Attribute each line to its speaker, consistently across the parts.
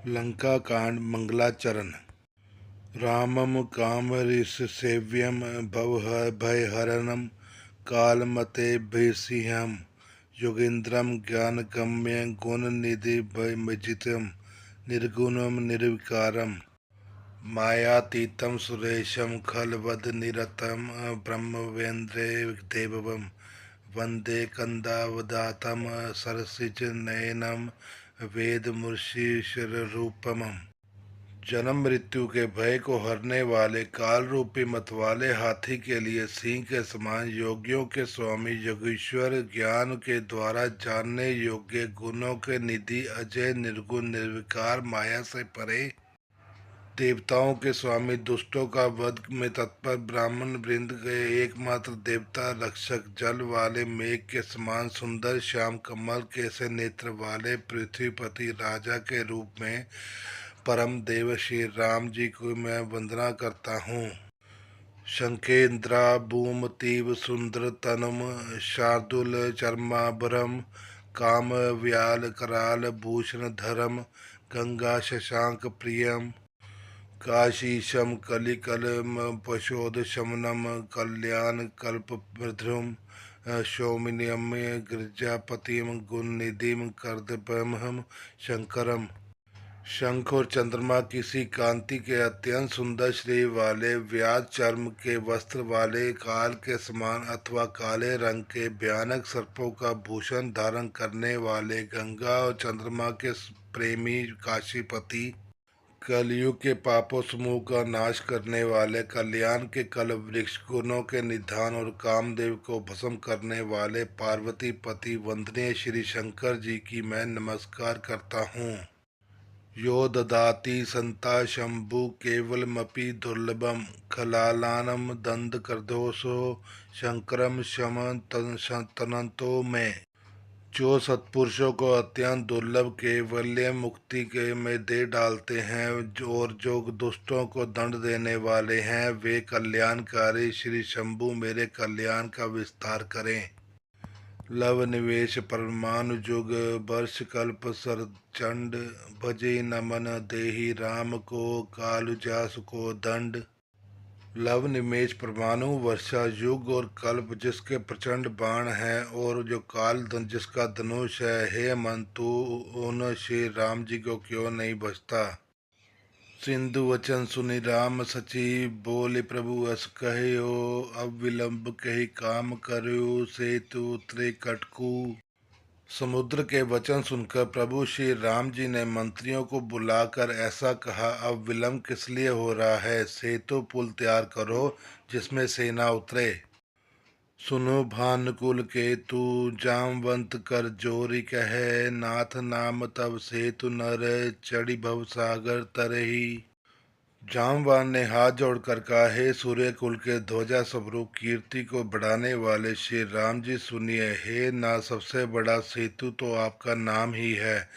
Speaker 1: लंका कांड मंगलाचरण। रामं कामरिषसेव्यं भवभयहरणं कालमतेभिर्षिहं योगीन्द्रं ज्ञानगम्यं गुणनिधिमजितं निर्गुणं निर्विकारं मायातीतं सुरेशं खलवदनिरतं ब्रह्मवेन्द्रदेवं वन्दे कन्दावदातं सरसिजनयनं वेदमूर्षिशरूपमम्। जन्म मृत्यु के भय को हरने वाले काल रूपी मतवाले हाथी के लिए सिंह के समान योगियों के स्वामी योगीश्वर ज्ञान के द्वारा जानने योग्य गुणों के निधि अजय निर्गुण निर्विकार माया से परे देवताओं के स्वामी दुष्टों का वध में तत्पर ब्राह्मण वृंद के एकमात्र देवता रक्षक जल वाले मेघ के समान सुंदर श्याम कमल के से नेत्र वाले पृथ्वीपति राजा के रूप में परम देव श्री राम जी को मैं वंदना करता हूँ। शंखेन्द्रा भूम तीव सुंदर तनुम शार्दुल चर्माभरम काम व्याल कराल भूषण धरम गंगा शशांक प्रियम काशीशम कलिकलम पशोद शमनम कल्याण कल्पध्रुम सौमिन्यम गिरिजापतिम गुणनिधिम कर्दपमहम शंकरम। शंख और चंद्रमा किसी कांति के अत्यंत सुंदर शरीर वाले व्याज चर्म के वस्त्र वाले काल के समान अथवा काले रंग के भयानक सर्पों का भूषण धारण करने वाले गंगा और चंद्रमा के प्रेमी काशीपति कलयुग के पापों समूह का नाश करने वाले कल्याण के कल्प वृक्ष गुणों के निधान और कामदेव को भस्म करने वाले पार्वती पति वंदनीय श्री शंकर जी की मैं नमस्कार करता हूँ। यो ददाति संता शंभु केवलमपि दुर्लभम खलालानम दंड करदोषो शंकरम शम तनंतो में। जो सत्पुरुषों को अत्यंत दुर्लभ केवल्य मुक्ति के में दे डालते हैं और जो दुष्टों को दंड देने वाले हैं वे कल्याणकारी श्री शंभु मेरे कल्याण का विस्तार करें। लव निवेश परमाणु जुग वर्ष कल्प सरचंड भजे नमन देहि राम को कालुजास को दंड। लव निमेश परमाणु वर्षा युग और कल्प जिसके प्रचंड बाण हैं और जो काल जिसका धनुष है, हे मन तू उन श्री राम जी को क्यों नहीं बचता। सिंधु वचन सुनि राम सची बोले प्रभु अस कहो अब विलंब कही काम करो सेतु उतरे कटकू। समुद्र के वचन सुनकर प्रभु श्री राम जी ने मंत्रियों को बुलाकर ऐसा कहा, अब विलंब किस लिए हो रहा है, सेतु पुल तैयार करो जिसमें सेना उतरे। सुनो भानुकुल के तू जामवंत कर जोरी कहे नाथ नाम तब सेतु नर चढ़ी भव सागर तरही। जामवान ने हाथ जोड़कर कहा, हे सूर्य कुल के ध्वजा स्वरूप कीर्ति को बढ़ाने वाले श्री राम जी सुनिए। हे ना सबसे बड़ा सेतु तो आपका नाम ही है,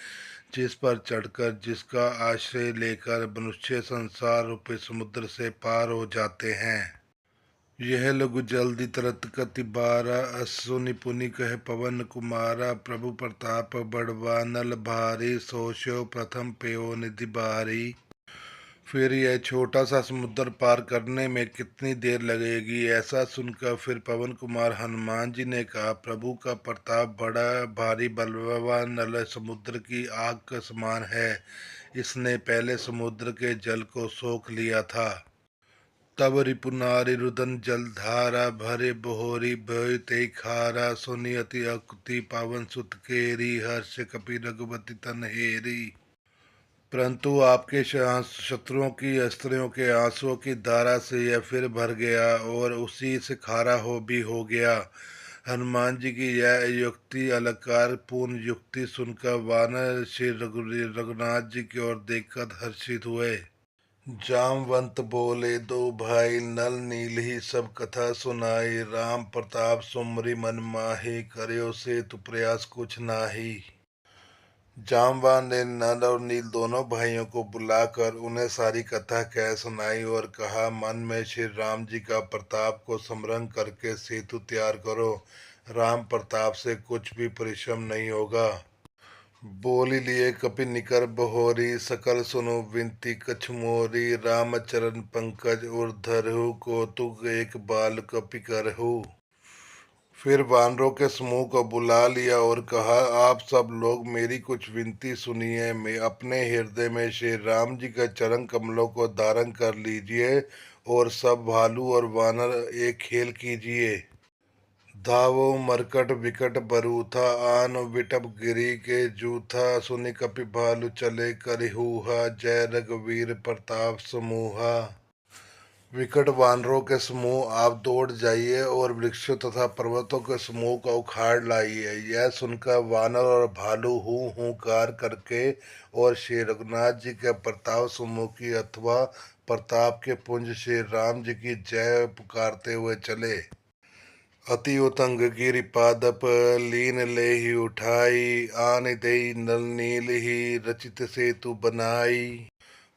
Speaker 1: जिस पर चढ़कर जिसका आश्रय लेकर मनुष्य संसार रूपी समुद्र से पार हो जाते हैं। यह लघु जल्दी तरत कति बारा असुनि पुनि कह पवन कुमारा प्रभु प्रताप बड़वा नल भारी सोशो प्रथम पेयो निधि भारी। फिर यह छोटा सा समुद्र पार करने में कितनी देर लगेगी। ऐसा सुनकर फिर पवन कुमार हनुमान जी ने कहा, प्रभु का प्रताप बड़ा भारी बलवान नल समुद्र की आग के समान है, इसने पहले समुद्र के जल को सोख लिया था। तब रिपुनारी रुदन जल धारा भरे बहोरी भय ते खारा सुनि अति अकुति पावन सुत केरी हर्ष कपि रघुपति तन हेरी। परंतु आपके शत्रुओं की स्त्रियों के आंसुओं की धारा से यह फिर भर गया और उसी से खारा हो गया। हनुमान जी की यह युक्ति अलंकार पूर्ण युक्ति सुनकर वानर श्री रघुनाथ जी की ओर देखकर हर्षित हुए। जामवंत बोले, दो भाई नल नील ही सब कथा सुनाई राम प्रताप सुमरि मन माही करो से तु प्रयास कुछ नाही। जामवान ने नल और नील दोनों भाइयों को बुलाकर उन्हें सारी कथा कह सुनाई और कहा, मन में श्री राम जी का प्रताप को स्मरण करके सेतु तैयार करो, राम प्रताप से कुछ भी परिश्रम नहीं होगा। बोली लिए कपि निकर बहोरी, सकल सुनो विनती कछ मोरी, राम चरण पंकज और धरहु, कौतुक एक बाल कपि करहु। फिर वानरों के समूह को बुला लिया और कहा, आप सब लोग मेरी कुछ विनती सुनिए। मैं अपने हृदय में श्री राम जी के चरण कमलों को धारण कर लीजिए और सब भालू और वानर एक खेल कीजिए। धावो मरकट विकट बरूथा, आन विटप गिरी के जूथा, सुनि कपि भालु चले करिहूहा, जय रघुवीर प्रताप समूहा। विकट वानरों के समूह आप दौड़ जाइए और वृक्षों तथा पर्वतों के समूह को उखाड़ लाइए। यह सुनकर वानर और भालू हूँ हूँ कार करके और श्री रघुनाथ जी के प्रताप समूह की अथवा प्रताप के पुंज श्री राम जी की जय पुकारते हुए चले। अति उतंग गिरि पादप, लीन लेहि उठाई, आन देई नल नील ही, रचित सेतु बनाई।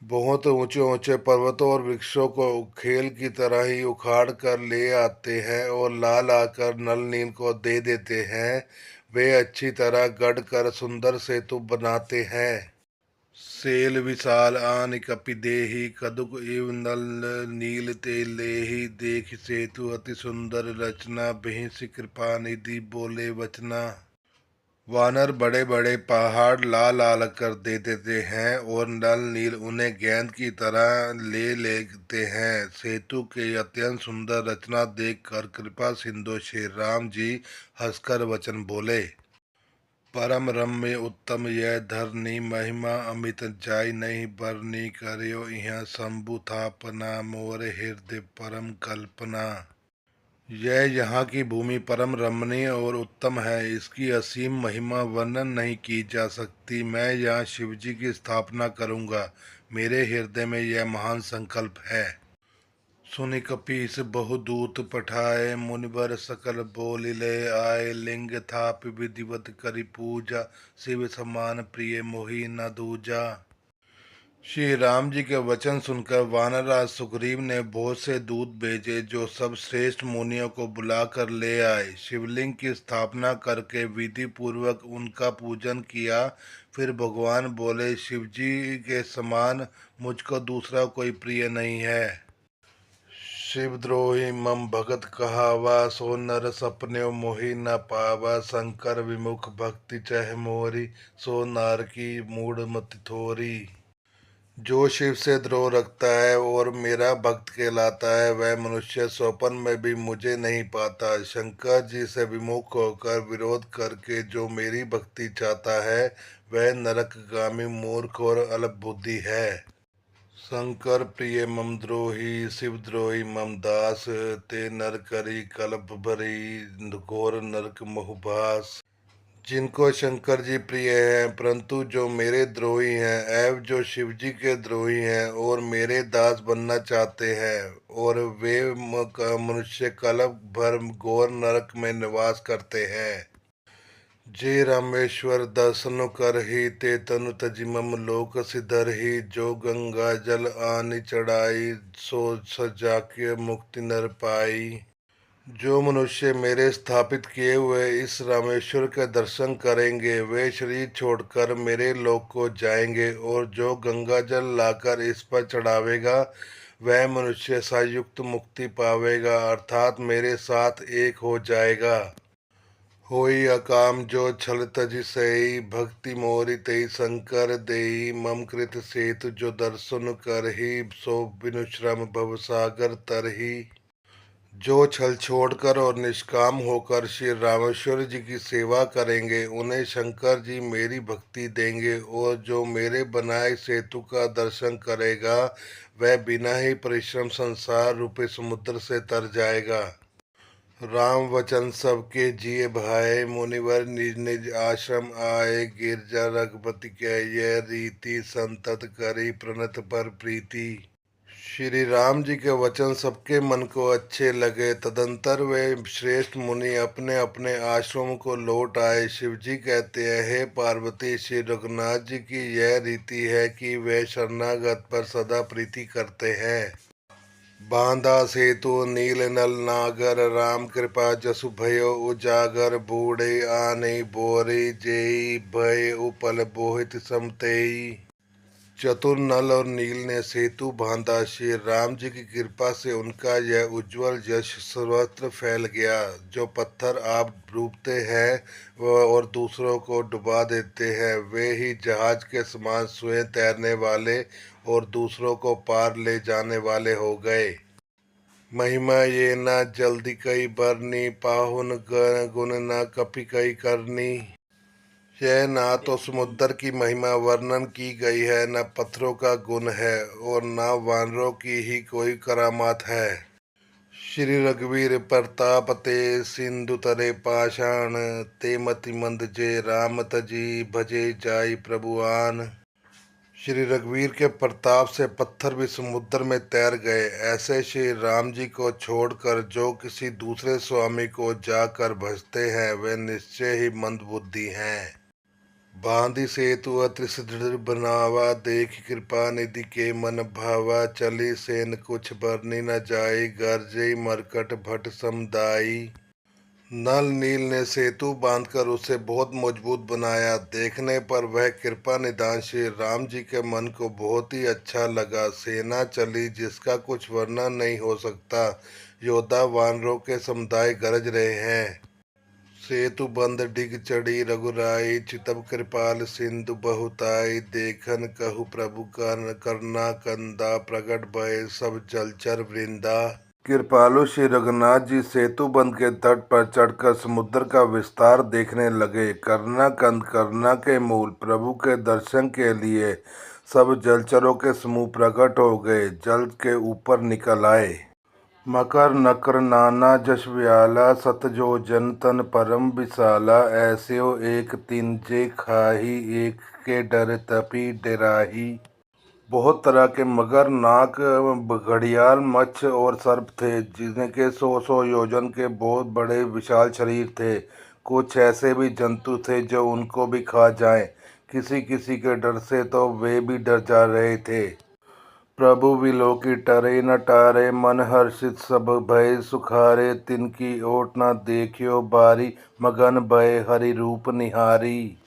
Speaker 1: बहुत ऊंचे ऊंचे पर्वतों और वृक्षों को खेल की तरह ही उखाड़ कर ले आते हैं और लाल आकर नल नील को दे देते हैं। वे अच्छी तरह गढ़ कर सुंदर सेतु बनाते हैं। सेल विशाल आन कपि देहि, कदुक इव नल नील ते लेहि, देख सेतु अति सुंदर रचना, बिहिं कृपा निधि बोले वचना। वानर बड़े बड़े पहाड़ लाल लाल कर दे देते हैं और नल नील उन्हें गेंद की तरह ले लेते हैं। सेतु के अत्यंत सुंदर रचना देखकर कृपा सिंधु श्री राम जी हंसकर वचन बोले, परम रम्य उत्तम यह धरनी, महिमा अमित जाय नहीं बरनी, करियो यह शंभु थापना, मोर हृदय परम कल्पना। यह यहाँ की भूमि परम रमणीय और उत्तम है, इसकी असीम महिमा वर्णन नहीं की जा सकती। मैं यहाँ शिव जी की स्थापना करूँगा, मेरे हृदय में यह महान संकल्प है। सुनि कपीस बहुदूत पठाए, मुनिवर सकल बोल ले आए, लिंग थाप विधिवत करि पूजा, शिव समान प्रिय मोहि न दूजा। श्री राम जी के वचन सुनकर वानरराज सुग्रीव ने बहुत से दूत भेजे, जो सब श्रेष्ठ मुनियों को बुलाकर ले आए। शिवलिंग की स्थापना करके विधि पूर्वक उनका पूजन किया। फिर भगवान बोले, शिव जी के समान मुझको दूसरा कोई प्रिय नहीं है। शिवद्रोही मम भगत कहावा, सो नर सपने मोहि न पावा, शंकर विमुख भक्ति चह मोरी, सो नार की मूढ़ मति थोरी। जो शिव से द्रोह रखता है और मेरा भक्त कहलाता है, वह मनुष्य स्वप्न में भी मुझे नहीं पाता। शंकर जी से विमुख होकर विरोध करके जो मेरी भक्ति चाहता है, वह नरकगामी मूर्ख और अल्प बुद्धि है। शंकर प्रिय मम द्रोही, शिव द्रोही मम दास, ते नर करी कल्प भरी, घोर नरक मोहभास। जिनको शंकर जी प्रिय हैं, परंतु जो मेरे द्रोही हैं, एवं जो शिव जी के द्रोही हैं और मेरे दास बनना चाहते हैं, और वे मनुष्य कल्प भर घोर नरक में निवास करते हैं। जे रामेश्वर दर्शन कर ही, ते तनु तजि मम लोक सिधर ही, जो गंगा जल आनि चढ़ाई, सो सजाके मुक्ति नर पाई। जो मनुष्य मेरे स्थापित किए हुए इस रामेश्वर के दर्शन करेंगे, वे शरीर छोड़कर मेरे लोक को जाएंगे, और जो गंगा जल लाकर इस पर चढ़ावेगा, वह मनुष्य संयुक्त मुक्ति पावेगा, अर्थात मेरे साथ एक हो जाएगा। होई अकाम जो छल तजि सही, भक्ति मोरि तेई शंकर देई, मम कृत सेतु जो दर्शन करही, सो बिनु श्रम भव सागर तरही। जो छल छोड़कर और निष्काम होकर श्री रामेश्वर जी की सेवा करेंगे, उन्हें शंकर जी मेरी भक्ति देंगे, और जो मेरे बनाए सेतु का दर्शन करेगा, वह बिना ही परिश्रम संसार रूपी समुद्र से तर जाएगा। राम वचन सबके जिए भाए, मुनिवर निज निज आश्रम आए, गिरजा रघुपति के यह रीति, संतत करी प्रणत पर प्रीति। श्री राम जी के वचन सबके मन को अच्छे लगे। तदंतर वे श्रेष्ठ मुनि अपने अपने आश्रम को लौट आए। शिव जी कहते हैं, हे पार्वती, श्री रघुनाथ जी की यह रीति है कि वे शरणागत पर सदा प्रीति करते हैं। बांधा सेतु नील नल नागर, राम कृपा जसु भयो उजागर, बूढ़े आने बोरे जेई, भय उपल बोहित समतेई। चतुर नल और नील ने सेतु बांधा। श्री राम जी की कृपा से उनका यह उज्जवल यश सर्वत्र फैल गया। जो पत्थर आप डूबते हैं वह और दूसरों को डुबा देते हैं, वे ही जहाज के समान स्वयं तैरने वाले और दूसरों को पार ले जाने वाले हो गए। महिमा ये न जल्दी कई बरनी, पाहुन गुण न कपि कई करनी। यह ना तो समुद्र की महिमा वर्णन की गई है, न पत्थरों का गुण है, और न वानरों की ही कोई करामात है। श्री रघुवीर प्रताप ते, सिंधु तरे पाषाण, ते मति मंद जे राम तजी, भजे जाई प्रभुआन। श्री रघुवीर के प्रताप से पत्थर भी समुद्र में तैर गए। ऐसे श्री राम जी को छोड़कर जो किसी दूसरे स्वामी को जाकर भजते हैं वे निश्चय ही मंदबुद्धि हैं। बांधी सेतु अति दृढ़ बनावा, देख कृपा निधि के मन भावा, चली सेन कुछ बरनी न जाई, गरजई मरकट भट समुदाई। नल नील ने सेतु बांधकर उसे बहुत मजबूत बनाया। देखने पर वह कृपा निधान श्री राम जी के मन को बहुत ही अच्छा लगा। सेना चली जिसका कुछ वर्णन नहीं हो सकता। योद्धा वानरों के समुदाय गरज रहे हैं। सेतु बंद डिग चढ़ी रघुराई, चितब कृपाल सिंधु बहुताई, देखन कहु प्रभु करना कंदा, प्रगट भय सब जलचर वृंदा। कृपालु श्री रघुनाथ जी सेतुबंध के तट पर चढ़कर समुद्र का विस्तार देखने लगे। कर्णाकंद करना के मूल प्रभु के दर्शन के लिए सब जलचरों के समूह प्रकट हो गए, जल के ऊपर निकल आए। मकर नकर नाना जश व्याला, सत जो जन तन परम विशाला, ऐस्यो एक तिन जे खाही, एक के डर तपी डराही। बहुत तरह के मगर, नाक, घड़ियाल, मच्छ और सर्प थे, जिनके 100 योजन के बहुत बड़े विशाल शरीर थे। कुछ ऐसे भी जंतु थे जो उनको भी खा जाएं। किसी किसी के डर से तो वे भी डर जा रहे थे। प्रभु विलोकी टरे न टारे, मन हर्षित सब भय सुखारे, तिनकी ओट न देखियो बारी, मगन भय हरि रूप निहारी।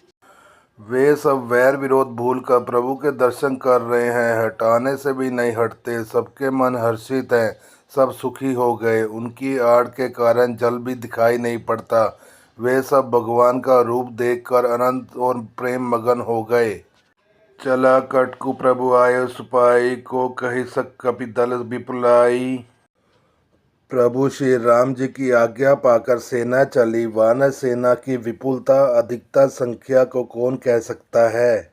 Speaker 1: वे सब वैर विरोध भूलकर प्रभु के दर्शन कर रहे हैं, हटाने से भी नहीं हटते। सबके मन हर्षित हैं, सब सुखी हो गए। उनकी आड़ के कारण जल भी दिखाई नहीं पड़ता। वे सब भगवान का रूप देखकर अनंत और प्रेम मगन हो गए। चला कटकु प्रभु आयो सुपाई, को कही सक कपि दल विपुलाई। प्रभु श्री राम जी की आज्ञा पाकर सेना चली। वानर सेना की विपुलता अधिकता संख्या को कौन कह सकता है।